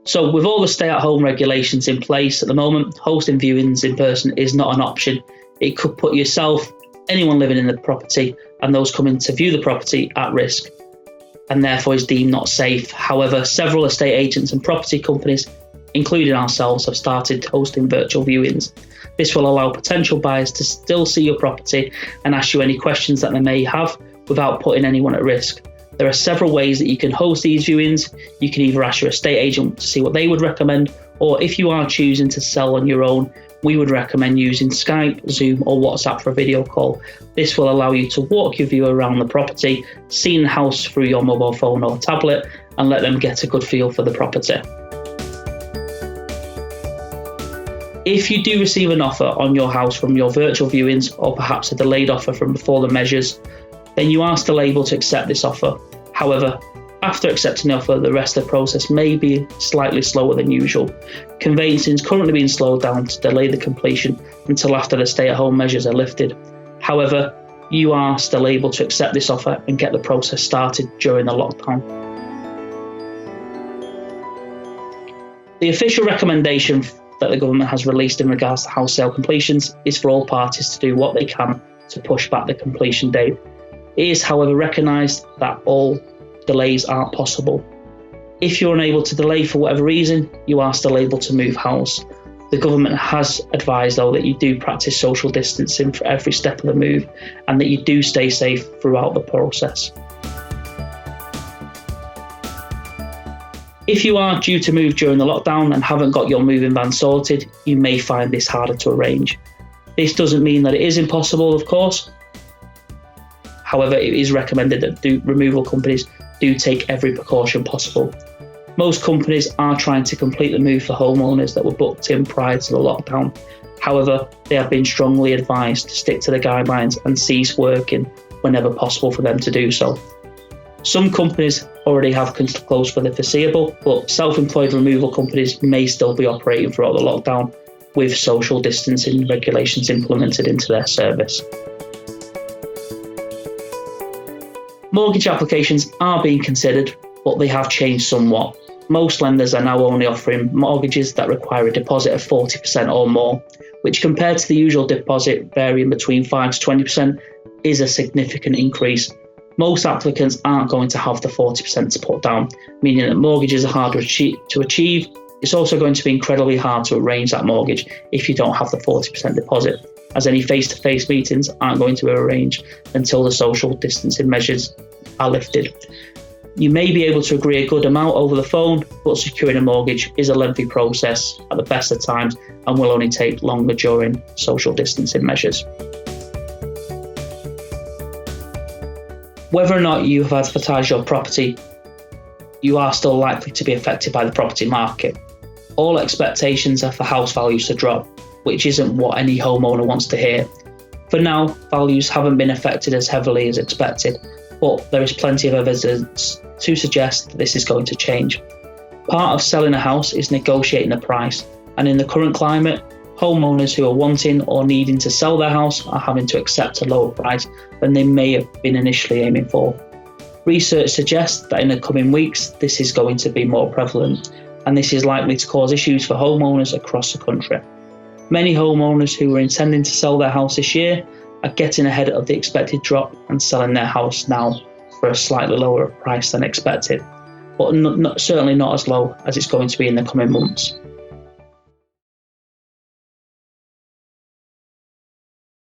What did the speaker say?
So with all the stay-at-home regulations in place at the moment, hosting viewings in person is not an option. It could put yourself, anyone living in the property, and those coming to view the property at risk, and therefore is deemed not safe. However, several estate agents and property companies, including ourselves, have started hosting virtual viewings. This will allow potential buyers to still see your property and ask you any questions that they may have without putting anyone at risk. There are several ways that you can host these viewings. You can either ask your estate agent to see what they would recommend, or if you are choosing to sell on your own, we would recommend using Skype, Zoom, or WhatsApp for a video call. This will allow you to walk your viewer around the property, see the house through your mobile phone or tablet, and let them get a good feel for the property. If you do receive an offer on your house from your virtual viewings, or perhaps a delayed offer from before the measures, then you are still able to accept this offer. However, after accepting the offer, the rest of the process may be slightly slower than usual. Conveyancing is currently being slowed down to delay the completion until after the stay-at-home measures are lifted. However, you are still able to accept this offer and get the process started during the lockdown. The official recommendation that the government has released in regards to house sale completions is for all parties to do what they can to push back the completion date. It is, however, recognised that all delays aren't possible. If you're unable to delay for whatever reason, you are still able to move house. The government has advised, though, that you do practice social distancing for every step of the move and that you do stay safe throughout the process. If you are due to move during the lockdown and haven't got your moving van sorted, you may find this harder to arrange. This doesn't mean that it is impossible, of course. However, it is recommended that removal companies do take every precaution possible. Most companies are trying to complete the move for homeowners that were booked in prior to the lockdown. However, they have been strongly advised to stick to the guidelines and cease working whenever possible for them to do so. Some companies already have closed for the foreseeable, but self-employed removal companies may still be operating throughout the lockdown with social distancing regulations implemented into their service. Mortgage applications are being considered, but they have changed somewhat. Most lenders are now only offering mortgages that require a deposit of 40% or more, which compared to the usual deposit varying between 5 to 20% is a significant increase. Most applicants aren't going to have the 40% to put down, meaning that mortgages are harder to achieve. It's also going to be incredibly hard to arrange that mortgage if you don't have the 40% deposit, as any face-to-face meetings aren't going to be arranged until the social distancing measures are lifted. You may be able to agree a good amount over the phone, but securing a mortgage is a lengthy process at the best of times and will only take longer during social distancing measures. Whether or not you have advertised your property, you are still likely to be affected by the property market. All expectations are for house values to drop, which isn't what any homeowner wants to hear. For now, values haven't been affected as heavily as expected, but there is plenty of evidence to suggest that this is going to change. Part of selling a house is negotiating the price, and in the current climate, homeowners who are wanting or needing to sell their house are having to accept a lower price than they may have been initially aiming for. Research suggests that in the coming weeks, this is going to be more prevalent, and this is likely to cause issues for homeowners across the country. Many homeowners who were intending to sell their house this year are getting ahead of the expected drop and selling their house now for a slightly lower price than expected, but certainly not as low as it's going to be in the coming months.